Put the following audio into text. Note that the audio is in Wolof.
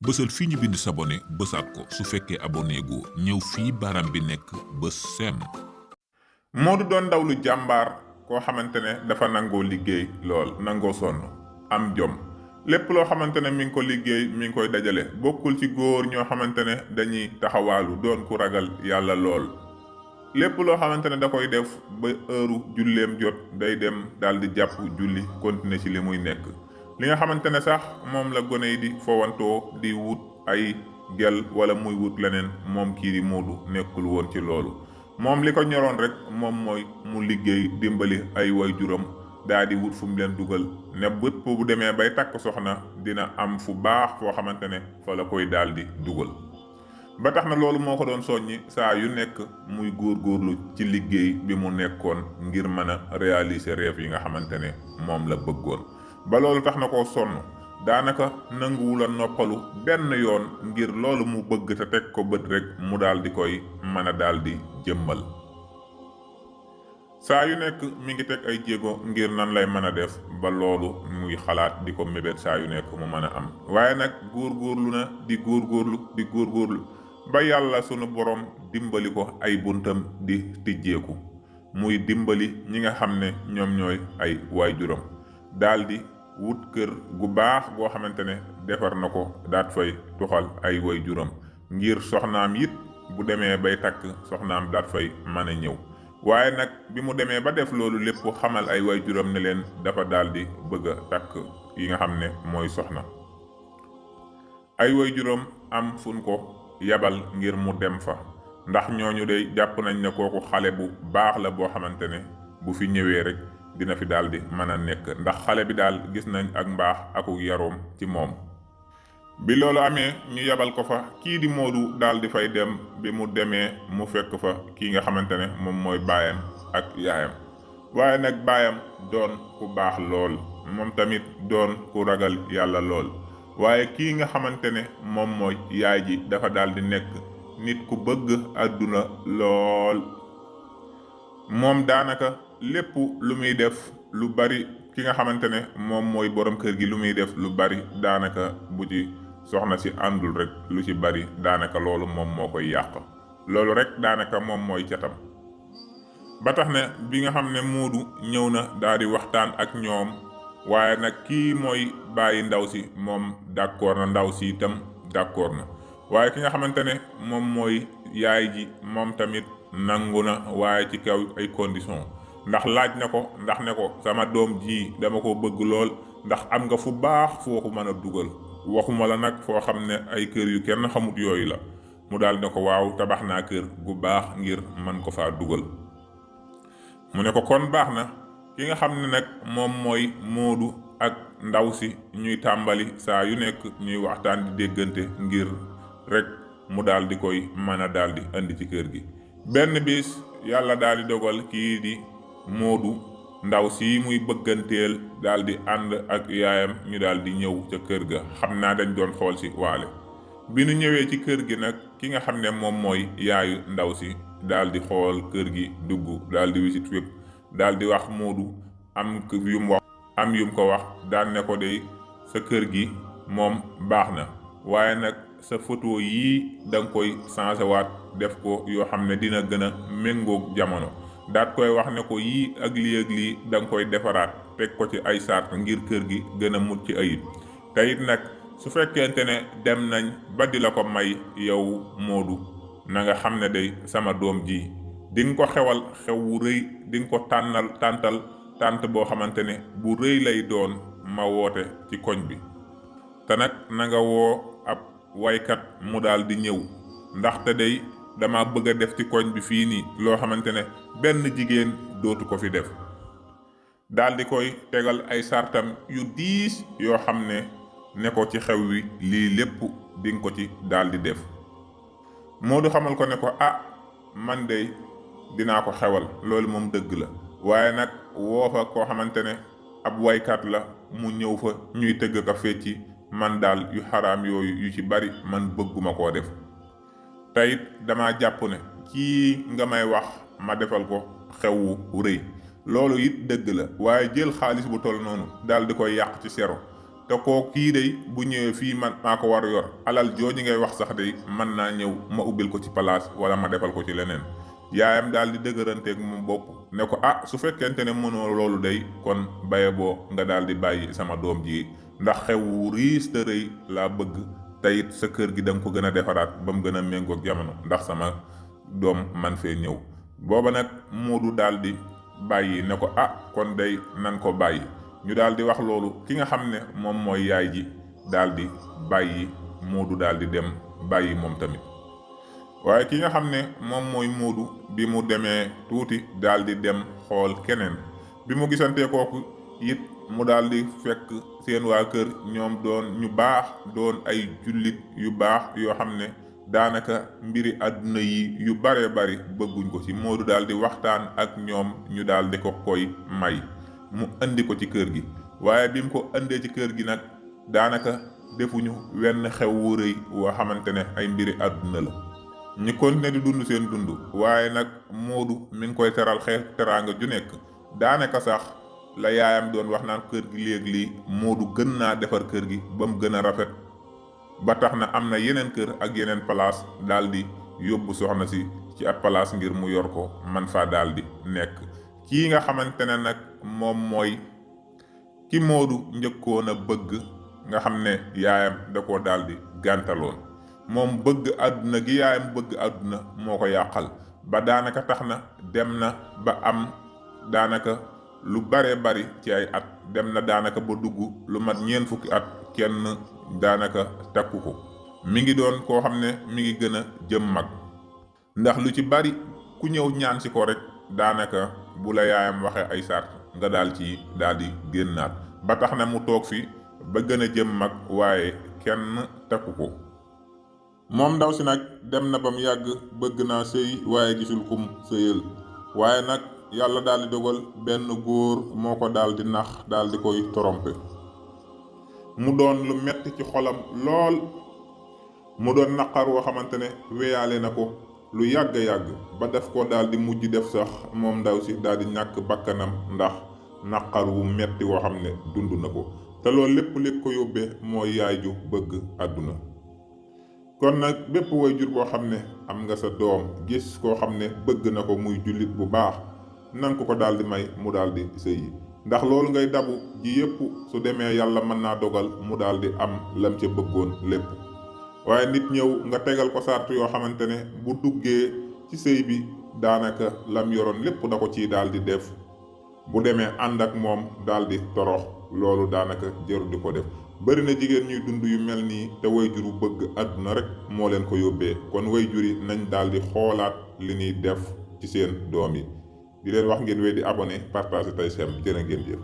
bësal fii ñu bind s'abonner bësaat ko su fekkee abonné gu ñëw fii baram bi nekk bës seen. Modou doon ndaw lu jàmbaar koo xamante ne dafa nangoo liggéey lool nangoo sonn am jom lépp loo xamante ne mi ngi ko liggéey mi ngi koy dajale bokkul ci góor ñoo xamante ne dañuy taxawaalu doon ku ragal yàlla lool lépp loo xamante ne da koy def ba heure julleem jot day dem daal di jàpp julli continuer ci li muy nekk. li nga xamante ne sax moom la gone yi di fowantoo di wut ay gel wala muy wut leneen moom kii di Modou nekkul woon ci loolu moom li ko ñoroon rek moom mooy mu liggéey dimbali ay waajuram daa di wut fu mu leen dugal ne bët bu demee bay takk soxna dina am fu baax foo xamante ne fa la koy daal di dugal ba tax na loolu moo ko doon soññi saa yu nekk muy góorgóorlu ci liggéey bi mu nekkoon ngir mën a réaliser rêve yi nga xamante ne moom la bëggoon ba loolu tax na koo sonn daanaka nanguwula noppalu benn yoon ngir loolu mu bëgg te teg ko bët rek mu daal di koy mën a daal di jëmmal saa yu nekk mi ngi teg ay jéego ngir nan lay mën a def ba loolu muy xalaat di ko mébét saa yu nekk mu mën a am waaye nag góorgóorlu na di góorgóorlu ba yàlla sunu borom dimbali ko ay buntam di tijjeeku muy dimbali ñi nga xam ne ñoom ñooy ay waajuram daldi wut kër gu baax goo xamante ne defar na ko daat fay tuxal ay waajuram ngir soxnaam it bu demee bay takk soxnaam daat fay mën a ñëw waaye nag bi mu demee ba def loolu lépp xamal ay waajuram ne leen dafa daldi bëgg a takk yi nga xam ne mooy soxna ay waajuram am fuñ ko yabal ngir mu dem fa ndax ñooñu de jàpp nañ ne kooku xale bu baax la boo xamante ne bu fi ñëwee rek dina fi daal di mën a nekk ndax xale bi daal gis nañ ak mbaax aku yaroom ci moom bi loolu amee ñu yabal ko fa kii di Modou daal di fay dem bi mu demee mu fekk fa kii nga xamante ne moom mooy baayam ak yaayam waaye nag baayam doon ku baax lool moom tamit doon ku ragal yàlla lool waaye kii nga xamante ne moom mooy yaay ji dafa daal di nekk nit ku bëgg àdduna lool moom daanaka lépp lu muy def lu bari ki nga xamante ne moom mooy borom kër gi lu muy def lu bari daanaka bu ci soxna si àndul rek lu ci bari daanaka loolu moom moo koy yàq loolu rek daanaka moom mooy catam ba tax ne bi nga xam ne Modou ñëw na daal di waxtaan ak ñoom waaye nag kii mooy bàyyi ndaw si moom d'accord na ndaw si itam d'accord na waaye ki nga xamante ne moom mooy yaay ji moom tamit nangu na waaye ci kaw ay conditions ndax laaj na ko ndax ne ko sama doom ji dama ko bëgg lool ndax am nga fu baax foo ko mën a dugal waxuma la nag foo xam ne ay kër yu kenn xamut yooyu la mu daal ne ko waaw tabax naa kër gu baax ngir mën ko faa dugal mu ne ko kon baax na ki nga xam ne nag moom mooy Modou ak ndaw si ñuy tàmbali saa yu nekk ñuy waxtaan di déggante ngir rek mu daal di koy mën a daal di andi ci kër gi benn bis yàlla daal di dogal kii di Modou ndaw si muy bëgganteel daal di ànd ak yaayam ñu daal di ñëw ca kër ga xam naa dañ doon xool si waale bi nu ñëwee ci kër gi nag ki nga xam ne moom mooy yaayu ndaw si daal di xool kër gi dugg daal di wisit fépp daal di wax Modou am yum ko wax daan ne ko de sa kër gi moom baax na waaye nag sa photo yii da nga koy changé waat def ko yoo xam ne dina gën a méngoog jamono daat koy wax ne ko yii ak lii da nga koy defaraat teg ko ci ay sart ngir kër gi gën a mucc ayib te it nag su fekkente ne dem nañ ba di la ko may yow Modou na nga xam ne day sama doom ji di nga ko xewal xew wu rëy di nga ko tàntal tànt boo xamante ne bu rëy lay doon ma woote ci koñ bi te nag na nga woo ab waykat mu daal di ñëw ndaxte day dama bëgg a def ci koñ bi fii nii loo xamante ne benn jigéen dootu ko fi def daal di koy tegal ay sartam yu diis yoo xam ne ko ci xew wi lii lépp di nga ko ci daal di def Modou xamal ko ne ko man de dinaa ko xewal loolu moom dëgg la waaye nag woo fa koo xamante ne ab waykat la mu ñëw fa ñuy tëgg ka fecci man daal yu xaraam yooyu yu ci bari man bëgguma koo def teyit dama jàpp ne kii nga may wax ma defal ko xewu rëy loolu it dëgg la waaye jël xaalis bu toll noonu daal di koy yàq ci sero te koo kii day bu ñëwee fii man maa ko war a yor alal jooju ngay wax sax day mën naa ñëw ma ubbil ko ci place wala ma defal ko ci leneen. yaayam daal di dëgëranteeg moom bopp ne ko su fekkente ne mënoo loolu day kon baye boo nga daal di bàyyi sama doom ji ndax xewu riis te rëy laa bëgg te it sa kër gi da nga ko gën a defaraat ba mu gën a méngoog jamono ndax sama doom man fee ñëw. booba nag Moodu daal di bàyyi ne ko kon day nan ko bàyyi. ñu daal di wax loolu ki nga xam ne moom mooy yaay ji daal di bàyyi Moodu daal di dem bàyyi moom tamit. waaye ki nga xam ne moom mooy Moodu bi mu demee tuuti daal di dem xool keneen bi mu gisantee kooku it mu daal di fekk seen waa kër ñoom doon ñu baax doon ay jullit yu baax yoo xam ne daanaka mbiri àdduna yi yu bare bari bëgguñ ko ci. Moodu daal di waxtaan ak ñoom ñu daal di ko koy may mu andi ko ci kër gi. waaye bi mu ko andee ci kër gi nag daanaka defuñu wenn xew wu rëy woo xamante ne ay mbiri àdduna la. ñu continué di dund seen dund waaye nag Moodu mi ngi koy teral xeet teraanga ju nekk. daanaka sax la yaayam doon wax naan kër gi léegi lii Moodu gën naa defar kër gi ba mu gën a rafet ba tax na am na yeneen kër ak yeneen place daal di yóbbu soxna si ci ab place ngir mu yor ko man faa daal di nekk. kii nga xamante ne nag moom mooy ki Moodu njëkkoon a bëgg nga xam ne yaayam da koo daal di gàntaloon. moom bëgg àdduna gi yaayam bëgg àdduna moo ko yàqal ba daanaka tax na dem na ba am daanaka lu bare bari ci ay at. dem na daanaka ba dugg lu mat 4 fukki at kenn daanaka takku ko. mi ngi doon koo xam ne mi ngi gën a jëm mag ndax lu ci bari ku ñëw ñaan si ko rek daanaka bu la yaayam waxee ay sart nga daal di génnaat ba tax na mu toog fi ba gën a jëm mag waaye kenn takku ko. moom ndaw si nag dem na ba mu yàgg bëgg naa sëy waaye gisul kum sëyal waaye nag yàlla daal di dogal benn góor moo ko daal di nax daal di koy tromper. mu doon lu metti ci xolam lool mu doon naqar woo xamante ne weyaale na ko lu yàgg ba def ko daal di mujj def sax moom ndaw si daal di ñàkk bakkanam ndax naqar wu metti woo xam ne dund na ko te loolu lépp ko yóbbee mooy yaay ju bëgg àdduna. kon nag bépp waajur boo xam ne am nga sa doom gis koo xam ne bëgg na ko muy jullit bu baax nanga ko daal di may mu daal di sëyi ndax loolu ngay dabu ji yépp su demee yàlla mën naa dogal mu daal di am lam ca bëggoon lépp. waaye nit ñëw nga tegal ko sart yoo xamante ne bu duggee ci sëy bi daanaka lam yoroon lépp da ko ciy daal di def bu demee ànd ak moom daal di torox loolu daanaka jëru di ko def. bari na jigéen ñuy dund yu mel nii te wayjur bu bëgg àdduna rek moo leen ko yóbbee. kon wayjur yi nañ daal di xoolaat li ñuy def ci seen doom yi. di leen wax ngeen wéy di abonné partager tey sem jërë ngeen jëf.